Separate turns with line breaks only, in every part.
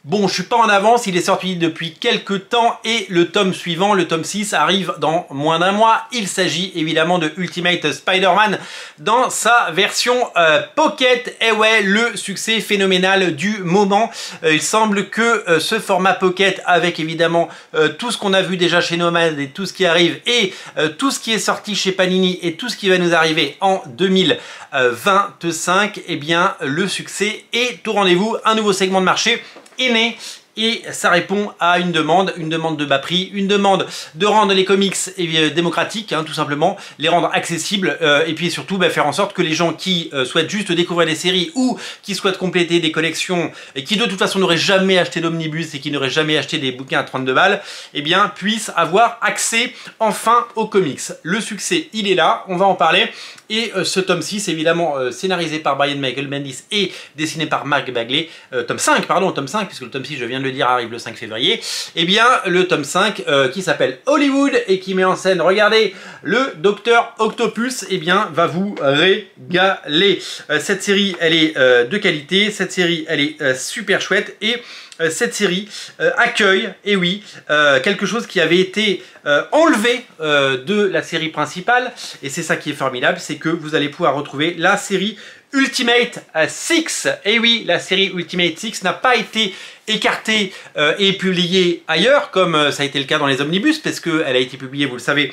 Bon, je suis pas en avance, il est sorti depuis quelques temps et le tome suivant, le tome 6, arrive dans moins d'un mois. Il s'agit évidemment de Ultimate Spider-Man dans sa version Pocket. Et ouais, le succès phénoménal du moment. Il semble que ce format Pocket, avec évidemment tout ce qu'on a vu déjà chez Nomad et tout ce qui arrive et tout ce qui est sorti chez Panini et tout ce qui va nous arriver en 2025, eh bien le succès est au rendez-vous. Un nouveau segment de marché est né et ça répond à une demande de bas prix, une demande de rendre les comics démocratiques, hein, tout simplement, les rendre accessibles et puis surtout faire en sorte que les gens qui souhaitent juste découvrir des séries ou qui souhaitent compléter des collections et qui de toute façon n'auraient jamais acheté d'omnibus et qui n'auraient jamais acheté des bouquins à 32 balles, eh bien puissent avoir accès enfin aux comics. Le succès, il est là, on va en parler. Et ce tome 6, évidemment, scénarisé par Brian Michael Bendis et dessiné par Mark Bagley, tome 5, puisque le tome 6, je viens de le dire, arrive le 5 février, eh bien, le tome 5, qui s'appelle Hollywood et qui met en scène, regardez, le Docteur Octopus, eh bien, va vous régaler. Cette série, elle est de qualité, cette série, elle est super chouette, et cette série accueille, et oui, quelque chose qui avait été enlevé de la série principale, et c'est ça qui est formidable, c'est que vous allez pouvoir retrouver la série Ultimate 6. Et oui, la série Ultimate 6 n'a pas été écartée et publiée ailleurs, comme ça a été le cas dans les omnibus, parce qu'elle a été publiée, vous le savez,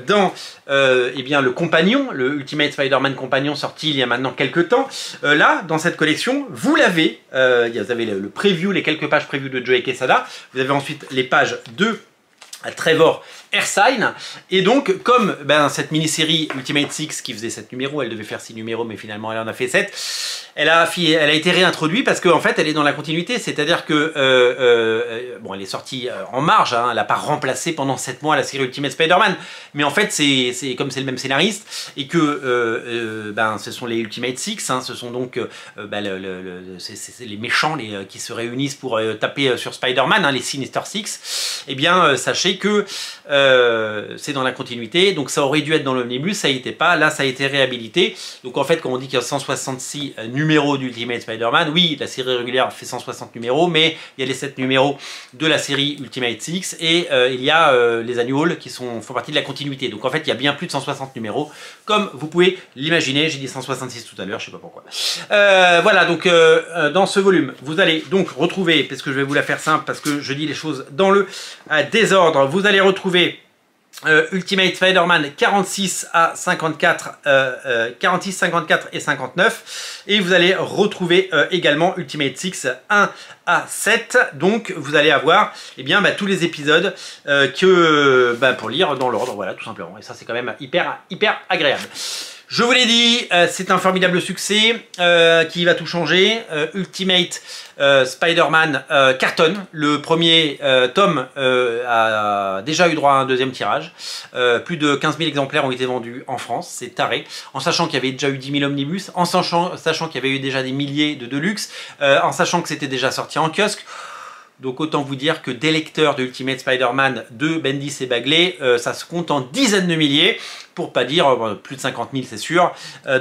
dans eh bien, le Compagnon, le Ultimate Spider-Man Compagnon, sorti il y a maintenant quelques temps. Là, dans cette collection, vous l'avez, vous avez le preview, les quelques pages preview de Joe Quesada, vous avez ensuite les pages de Trevor Erskine, et donc comme cette mini-série Ultimate 6 qui faisait 7 numéros, elle devait faire 6 numéros mais finalement elle en a fait 7, elle a été réintroduite parce qu'en fait elle est dans la continuité, c'est-à-dire que bon, elle est sortie en marge, hein, elle n'a pas remplacé pendant 7 mois la série Ultimate Spider-Man, mais en fait c'est comme c'est le même scénariste et que ce sont les Ultimate 6, hein, ce sont donc c'est les méchants qui se réunissent pour taper sur Spider-Man, hein, les Sinister Six. Et bien sachez que c'est dans la continuité, donc ça aurait dû être dans l'omnibus, ça n'y était pas, là ça a été réhabilité. Donc en fait quand on dit qu'il y a 166 numéros d'Ultimate Spider-Man, oui, la série régulière fait 160 numéros, mais il y a les 7 numéros de la série Ultimate 6 et il y a les annuals qui font partie de la continuité. Donc en fait il y a bien plus de 160 numéros, comme vous pouvez l'imaginer. J'ai dit 166 tout à l'heure, je sais pas pourquoi. Voilà, donc dans ce volume, vous allez donc retrouver, parce que je vais vous la faire simple, parce que je dis les choses dans le désordre, vous allez retrouver Ultimate Spider-Man 46 à 54, 46, 54 et 59, et vous allez retrouver également Ultimate 6 1 à 7, donc vous allez avoir tous les épisodes pour lire dans l'ordre, voilà, tout simplement, et ça c'est quand même hyper agréable. Je vous l'ai dit, c'est un formidable succès qui va tout changer. Ultimate Spider-Man cartonne. Le premier tome a déjà eu droit à un deuxième tirage. Plus de 15 000 exemplaires ont été vendus en France, c'est taré. En sachant qu'il y avait déjà eu 10 000 omnibus, en sachant qu'il y avait eu déjà des milliers de deluxe, en sachant que c'était déjà sorti en kiosque. Donc autant vous dire que des lecteurs de Ultimate Spider-Man de Bendis et Bagley, ça se compte en dizaines de milliers, pour pas dire plus de 50 000 c'est sûr.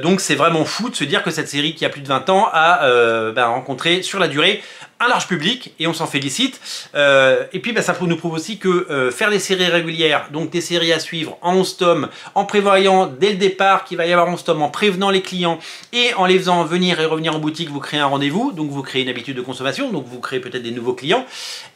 Donc c'est vraiment fou de se dire que cette série qui a plus de 20 ans a rencontré sur la durée un large public, et on s'en félicite. Et puis ça nous prouve aussi que faire des séries régulières, donc des séries à suivre en 11 tomes, en prévoyant dès le départ qu'il va y avoir 11 tomes, en prévenant les clients et en les faisant venir et revenir en boutique, vous créez un rendez-vous, donc vous créez une habitude de consommation, donc vous créez peut-être des nouveaux clients,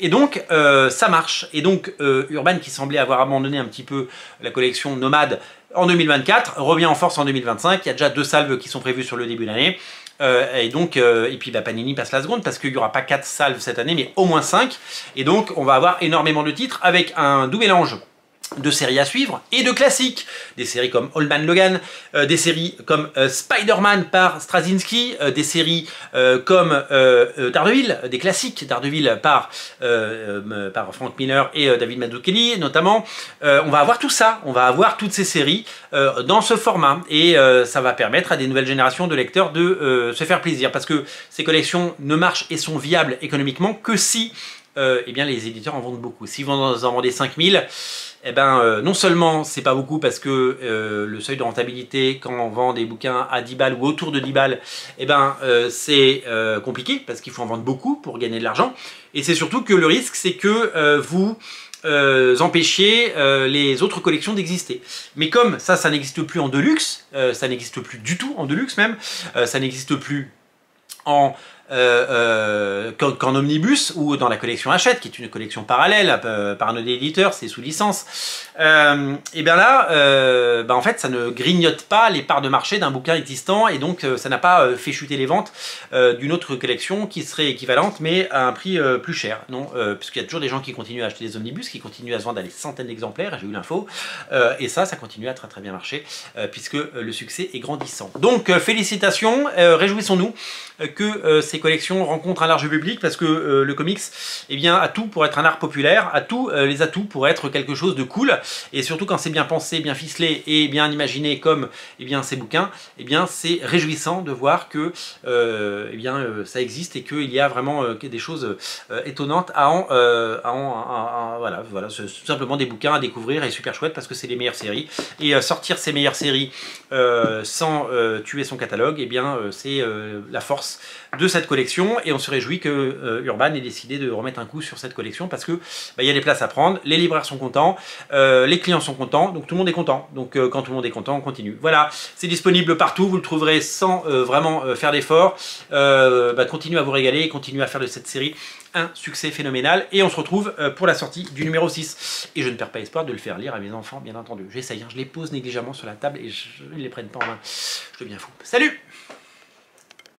et donc ça marche. Et donc Urban, qui semblait avoir abandonné un petit peu la collection Nomade en 2024, revient en force en 2025. Il y a déjà 2 salves qui sont prévues sur le début d'année. Et puis Panini passe la seconde, parce qu'il n'y aura pas 4 salves cette année mais au moins 5, et donc on va avoir énormément de titres avec un doux mélange de séries à suivre et de classiques, des séries comme Old Man Logan, des séries comme Spider-Man par Straczynski, des séries comme Daredevil, des classiques Daredevil par Frank Miller et David Mazzucchelli notamment. On va avoir tout ça, on va avoir toutes ces séries dans ce format, et ça va permettre à des nouvelles générations de lecteurs de se faire plaisir, parce que ces collections ne marchent et sont viables économiquement que si eh bien les éditeurs en vendent beaucoup. Si vous en vendez 5000, eh ben, non seulement c'est pas beaucoup parce que le seuil de rentabilité quand on vend des bouquins à 10 balles ou autour de 10 balles, eh ben, c'est compliqué parce qu'il faut en vendre beaucoup pour gagner de l'argent. Et c'est surtout que le risque, c'est que vous empêchiez les autres collections d'exister. Mais comme ça n'existe plus en deluxe, ça n'existe plus du tout en deluxe même, ça n'existe plus qu'en omnibus ou dans la collection Hachette, qui est une collection parallèle par un autre éditeur, c'est sous licence, et bien là, en fait, ça ne grignote pas les parts de marché d'un bouquin existant et donc ça n'a pas fait chuter les ventes d'une autre collection qui serait équivalente mais à un prix plus cher. Non, puisqu'il y a toujours des gens qui continuent à acheter des omnibus, qui continuent à se vendre à des centaines d'exemplaires, j'ai eu l'info, et ça continue à très bien marcher puisque le succès est grandissant. Donc félicitations, réjouissons-nous que ces collections rencontrent un large public parce que le comics, eh bien, a tout pour être un art populaire, a tous les atouts pour être quelque chose de cool, et surtout quand c'est bien pensé, bien ficelé et bien imaginé comme eh bien, ces bouquins, eh bien, c'est réjouissant de voir que eh bien, ça existe et qu'il y a vraiment des choses étonnantes voilà, c'est tout simplement des bouquins à découvrir et super chouette parce que c'est les meilleures séries. Et sortir ces meilleures séries sans tuer son catalogue, eh bien, c'est la force de cette collection et on se réjouit que Urban ait décidé de remettre un coup sur cette collection parce que il y a des places à prendre, les libraires sont contents, les clients sont contents, donc tout le monde est content. Donc quand tout le monde est content, on continue. Voilà, c'est disponible partout, vous le trouverez sans vraiment faire d'efforts. Continuez à vous régaler, continuez à faire de cette série un succès phénoménal et on se retrouve pour la sortie du numéro 6. Et je ne perds pas espoir de le faire lire à mes enfants, bien entendu. J'essaye, je les pose négligemment sur la table et je ne les prenne pas en main. Je deviens fou. Salut!